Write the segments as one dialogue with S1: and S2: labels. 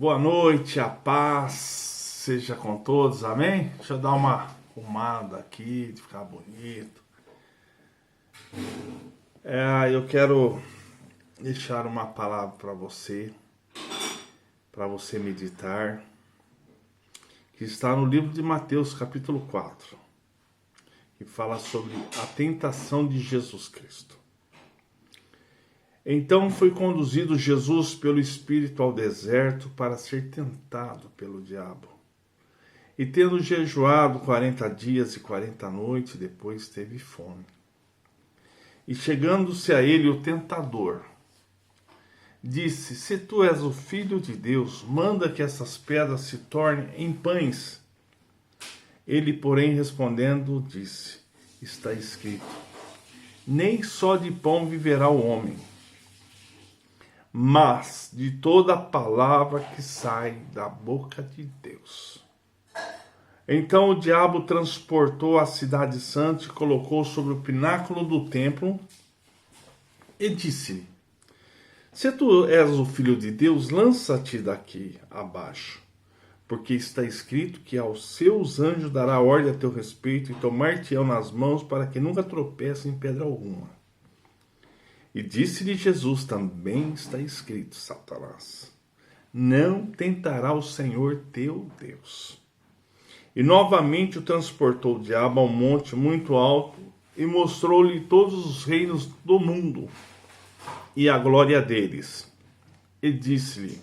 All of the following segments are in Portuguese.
S1: Boa noite, a paz seja com todos, amém? Deixa eu dar uma arrumada aqui, de ficar bonito. Eu quero deixar uma palavra para você meditar, que está no livro de Mateus, capítulo 4, que fala sobre a tentação de Jesus Cristo. Então foi conduzido Jesus pelo Espírito ao deserto para ser tentado pelo diabo. E tendo jejuado 40 dias e 40 noites, depois teve fome. E chegando-se a ele o tentador, disse: Se tu és o Filho de Deus, manda que essas pedras se tornem em pães. Ele, porém, respondendo, disse: Está escrito: Nem só de pão viverá o homem, mas de toda palavra que sai da boca de Deus. Então o diabo transportou a cidade santa e colocou sobre o pináculo do templo e disse-lhe: Se tu és o Filho de Deus, lança-te daqui abaixo, porque está escrito que aos seus anjos dará ordem a teu respeito e tomar-te-ão nas mãos para que nunca tropece em pedra alguma. E disse-lhe Jesus: Também está escrito, Satanás, não tentará o Senhor teu Deus. E novamente o transportou o diabo a um monte muito alto e mostrou-lhe todos os reinos do mundo e a glória deles. E disse-lhe: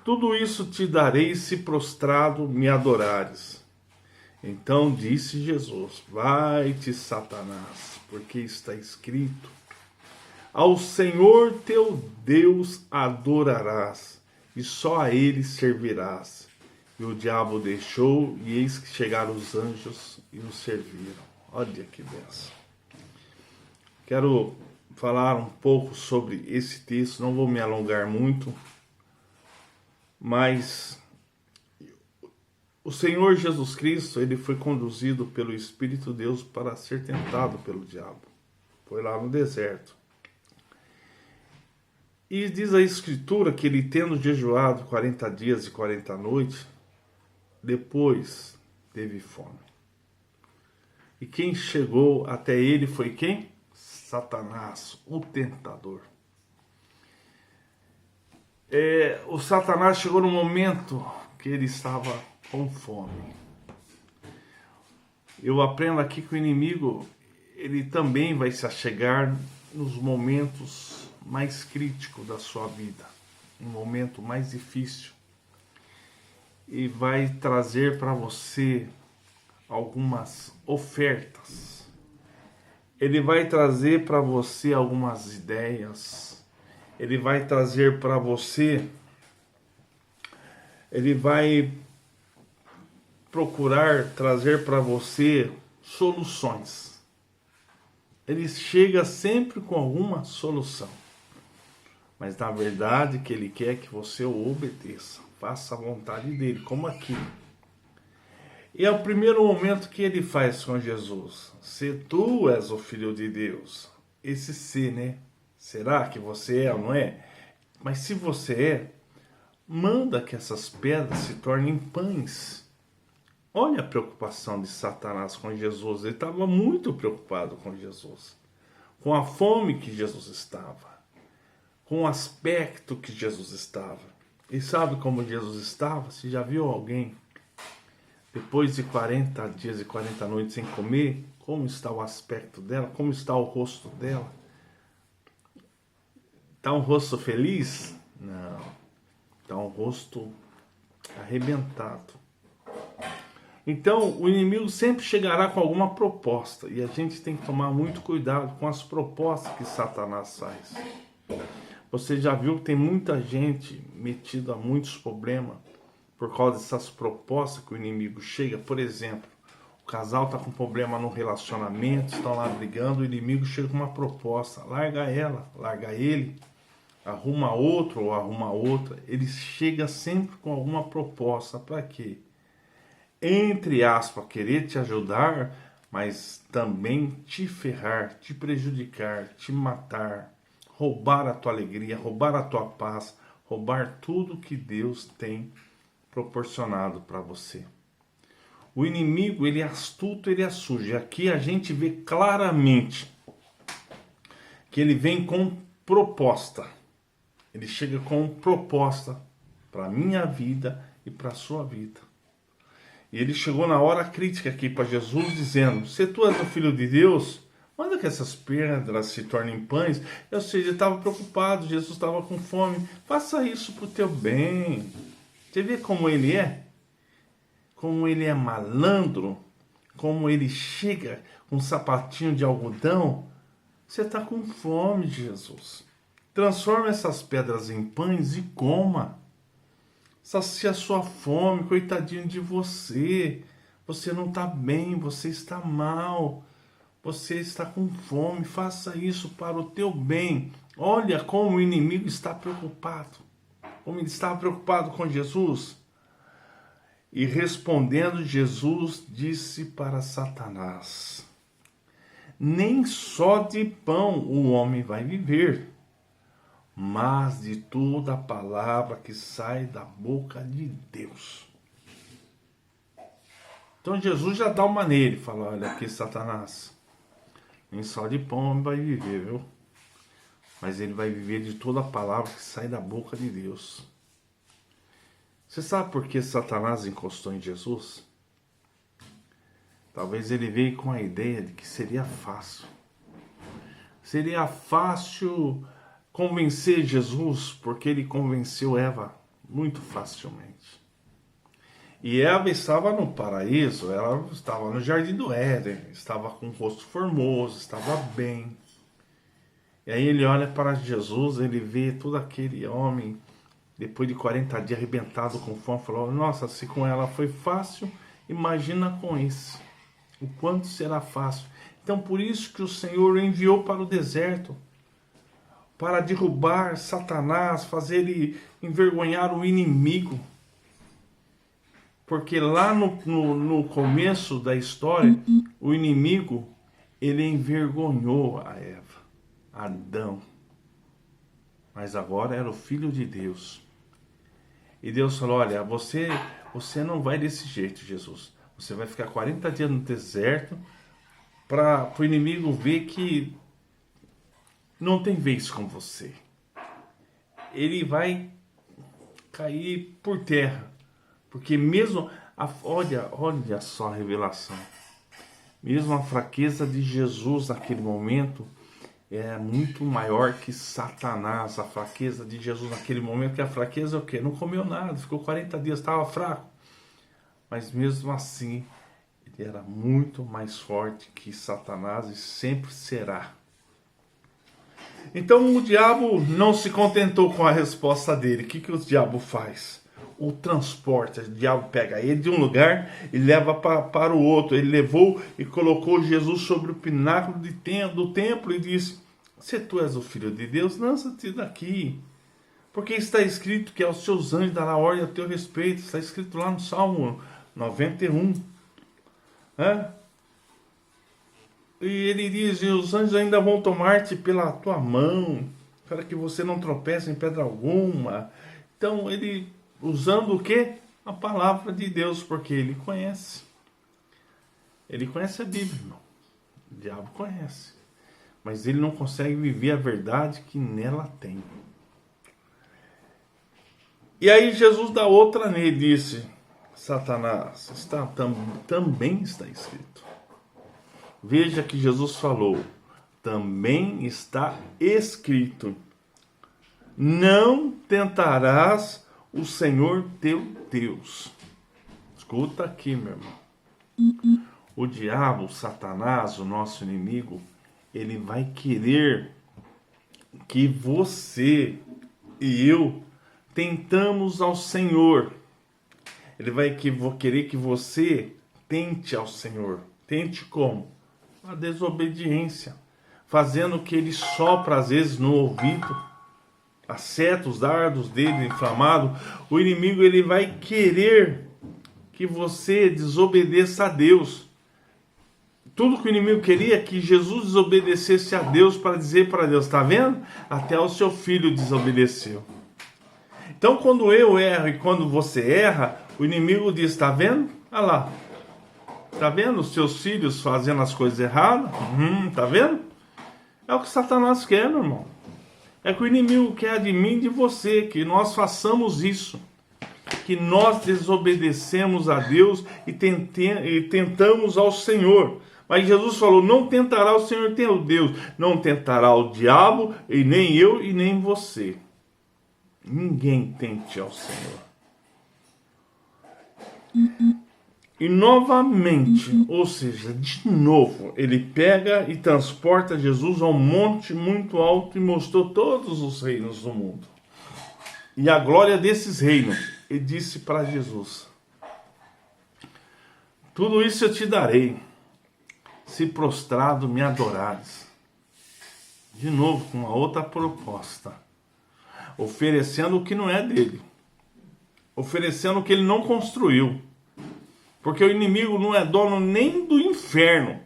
S1: Tudo isso te darei se prostrado me adorares. Então disse Jesus: Vai-te, Satanás, porque está escrito: Ao Senhor teu Deus adorarás, e só a ele servirás. E o diabo deixou, e eis que chegaram os anjos e o serviram. Olha que benção. Quero falar um pouco sobre esse texto, não vou me alongar muito, mas o Senhor Jesus Cristo, ele foi conduzido pelo Espírito de Deus para ser tentado pelo diabo. Foi lá no deserto. E diz a Escritura que ele, tendo jejuado 40 dias e 40 noites, depois teve fome. E quem chegou até ele foi quem? Satanás, o tentador. O Satanás chegou no momento que ele estava com fome. Eu aprendo aqui que o inimigo, ele também vai se achegar nos momentos mais crítico da sua vida, um momento mais difícil, e vai trazer para você algumas ofertas. Ele vai trazer para você algumas ideias. Ele vai trazer para você, ele vai procurar trazer para você soluções. Ele chega sempre com alguma solução. Mas na verdade que ele quer que você o obedeça, faça a vontade dele, como aqui. E é o primeiro momento que ele faz com Jesus: Se tu és o Filho de Deus. Esse se, né? Será que você é ou não é? Mas se você é, manda que essas pedras se tornem pães. Olha a preocupação de Satanás com Jesus. Ele estava muito preocupado com Jesus, com a fome que Jesus estava, com o aspecto que Jesus estava. E sabe como Jesus estava? Você já viu alguém, depois de 40 dias e 40 noites sem comer, como está o aspecto dela? Como está o rosto dela? Está um rosto feliz? Não. Está um rosto arrebentado. Então, o inimigo sempre chegará com alguma proposta. E a gente tem que tomar muito cuidado com as propostas que Satanás faz. Você já viu que tem muita gente metida a muitos problemas por causa dessas propostas que o inimigo chega? Por exemplo, o casal está com problema no relacionamento, estão lá brigando, o inimigo chega com uma proposta: larga ela, larga ele, arruma outro ou arruma outra. Ele chega sempre com alguma proposta. Para quê? Entre aspas, querer te ajudar, mas também te ferrar, te prejudicar, te matar, roubar a tua alegria, roubar a tua paz, roubar tudo que Deus tem proporcionado para você. O inimigo, ele é astuto, ele é sujo. E aqui a gente vê claramente que ele vem com proposta. Ele chega com proposta para a minha vida e para a sua vida. E ele chegou na hora crítica aqui para Jesus, dizendo: se tu és o Filho de Deus, manda que essas pedras se tornem pães. Ou seja, ele estava preocupado, Jesus estava com fome. Faça isso para o teu bem. Você vê como ele é? Como ele é malandro? Como ele chega com um sapatinho de algodão? Você está com fome, Jesus. Transforma essas pedras em pães e coma. Sacia a sua fome, coitadinho de você. Você não está bem, você está mal. Você está com fome, faça isso para o teu bem. Olha como o inimigo está preocupado. Como ele estava preocupado com Jesus. E respondendo, Jesus disse para Satanás: nem só de pão o homem vai viver, mas de toda a palavra que sai da boca de Deus. Então Jesus já dá uma nele, fala: olha aqui, Satanás, nem só de pão o homem vai viver, viu? Mas ele vai viver de toda a palavra que sai da boca de Deus. Você sabe por que Satanás encostou em Jesus? Talvez ele veio com a ideia de que seria fácil. Seria fácil convencer Jesus, porque ele convenceu Eva muito facilmente. E Eva estava no paraíso, ela estava no jardim do Éden, estava com o rosto formoso, estava bem. E aí ele olha para Jesus, ele vê todo aquele homem, depois de 40 dias arrebentado com fome, falou: nossa, se com ela foi fácil, imagina com esse. O quanto será fácil. Então por isso que o Senhor o enviou para o deserto, para derrubar Satanás, fazer ele envergonhar o inimigo. Porque lá no começo da história, o inimigo, ele envergonhou a Eva, Adão. Mas agora era o Filho de Deus. E Deus falou: olha, você não vai desse jeito, Jesus. Você vai ficar 40 dias no deserto para o inimigo ver que não tem vez com você. Ele vai cair por terra. Porque mesmo, olha só a revelação. Mesmo a fraqueza de Jesus naquele momento é muito maior que Satanás. A fraqueza de Jesus naquele momento, que a fraqueza é o quê? Não comeu nada, ficou 40 dias, estava fraco. Mas mesmo assim, ele era muito mais forte que Satanás e sempre será. Então o diabo não se contentou com a resposta dele. O que o diabo faz? O transporte. O diabo pega ele de um lugar e leva para o outro. Ele levou e colocou Jesus sobre o pináculo do templo e disse: se tu és o Filho de Deus, lança-te daqui. Porque está escrito que aos seus anjos dará ordem a teu respeito. Está escrito lá no Salmo 91. E ele diz: e os anjos ainda vão tomar-te pela tua mão, para que você não tropece em pedra alguma. Então ele, usando o quê? A palavra de Deus, porque ele conhece. Ele conhece a Bíblia, irmão. O diabo conhece. Mas ele não consegue viver a verdade que nela tem. E aí Jesus dá outra nele, disse: Satanás, também está escrito. Veja que Jesus falou: também está escrito, não tentarás o Senhor teu Deus. Escuta aqui, meu irmão. O diabo, Satanás, o nosso inimigo, ele vai querer que você e eu tentamos ao Senhor. Ele vai querer que você tente ao Senhor. Tente como? A desobediência. Fazendo que ele sopra às vezes no ouvido. Acerta os dardos dele inflamado. O inimigo, ele vai querer que você desobedeça a Deus. Tudo que o inimigo queria é que Jesus desobedecesse a Deus, para dizer para Deus: está vendo? Até o seu filho desobedeceu. Então, quando eu erro e quando você erra, o inimigo diz, tá vendo? Olha lá. Tá vendo os seus filhos fazendo as coisas erradas? Tá vendo? É o que Satanás quer, meu irmão. É que o inimigo quer de mim e de você, que nós façamos isso. Que nós desobedecemos a Deus e tentamos ao Senhor. Mas Jesus falou, não tentará o Senhor teu Deus, não tentará o diabo, e nem eu e nem você. Ninguém tente ao Senhor. E novamente, ou seja, de novo, ele pega e transporta Jesus a um monte muito alto e mostrou todos os reinos do mundo. E a glória desses reinos, e disse para Jesus, tudo isso eu te darei, se prostrado me adorares. De novo, com uma outra proposta, oferecendo o que não é dele, oferecendo o que ele não construiu, porque o inimigo não é dono nem do inferno,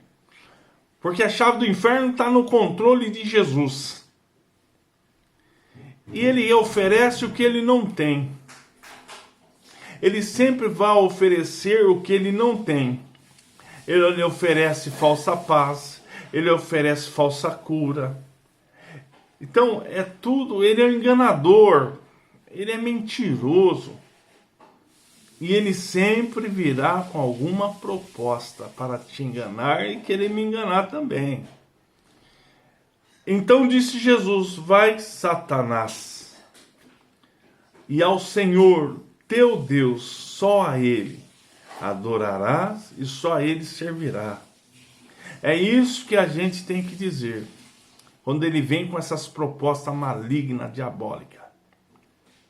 S1: porque a chave do inferno está no controle de Jesus, e ele oferece o que ele não tem. Ele sempre vai oferecer o que ele não tem. Ele oferece falsa paz, ele oferece falsa cura. Então, é tudo, ele é um enganador, ele é mentiroso. E ele sempre virá com alguma proposta para te enganar e querer me enganar também. Então disse Jesus, vai, Satanás, e ao Senhor teu Deus, só a Ele adorarás e só a Ele servirá. É isso que a gente tem que dizer quando ele vem com essas propostas malignas, diabólicas.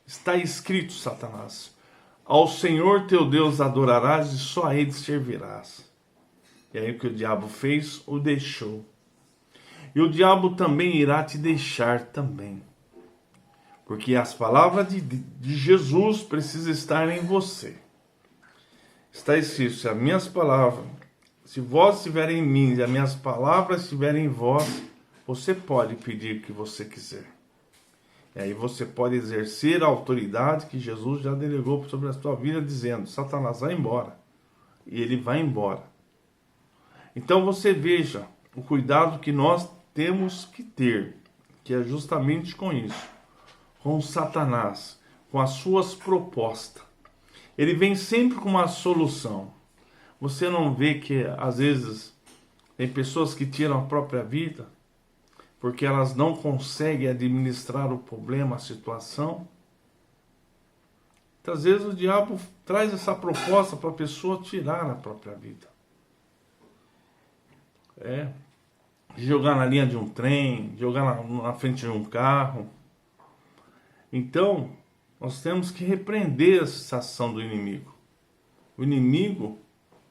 S1: Está escrito, Satanás, ao Senhor teu Deus adorarás e só a Ele servirás. E aí o que o diabo fez? O deixou. E o diabo também irá te deixar também. Porque as palavras de Jesus precisam estar em você. Está escrito, se as minhas palavras, se vós estiverem em mim e as minhas palavras estiverem em vós, você pode pedir o que você quiser. E aí você pode exercer a autoridade que Jesus já delegou sobre a sua vida, dizendo, Satanás, vai embora. E ele vai embora. Então você veja o cuidado que nós temos que ter, que é justamente com isso. Com Satanás, com as suas propostas. Ele vem sempre com uma solução. Você não vê que, às vezes, tem pessoas que tiram a própria vida porque elas não conseguem administrar o problema, a situação? Muitas vezes o diabo traz essa proposta para a pessoa tirar a própria vida. Jogar na linha de um trem, jogar na frente de um carro. Então, nós temos que repreender essa ação do inimigo. O inimigo,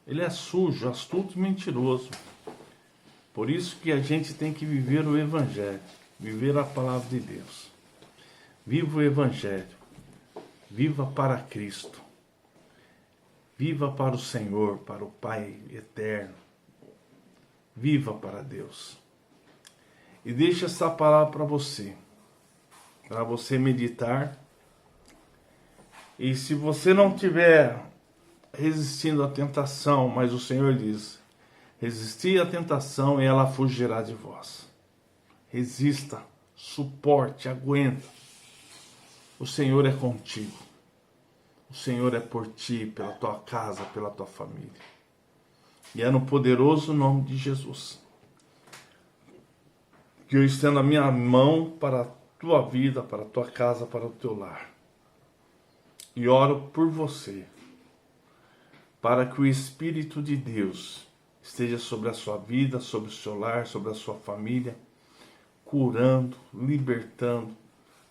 S1: ele é sujo, astuto e mentiroso. Por isso que a gente tem que viver o Evangelho, viver a palavra de Deus. Viva o Evangelho, viva para Cristo, viva para o Senhor, para o Pai eterno, viva para Deus. E deixa essa palavra para você meditar. E se você não estiver resistindo à tentação, mas o Senhor diz, resisti à tentação e ela fugirá de vós. Resista, suporte, aguenta. O Senhor é contigo. O Senhor é por ti, pela tua casa, pela tua família. E é no poderoso nome de Jesus que eu estendo a minha mão para a tua vida, para a tua casa, para o teu lar. E oro por você, para que o Espírito de Deus esteja sobre a sua vida, sobre o seu lar, sobre a sua família, curando, libertando,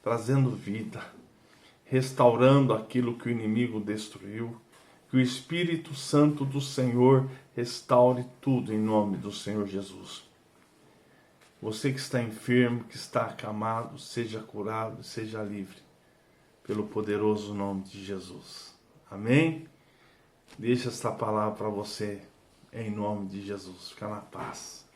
S1: trazendo vida, restaurando aquilo que o inimigo destruiu. Que o Espírito Santo do Senhor restaure tudo em nome do Senhor Jesus. Você que está enfermo, que está acamado, seja curado, seja livre, pelo poderoso nome de Jesus. Amém? Deixa esta palavra para você, em nome de Jesus. Fica na paz.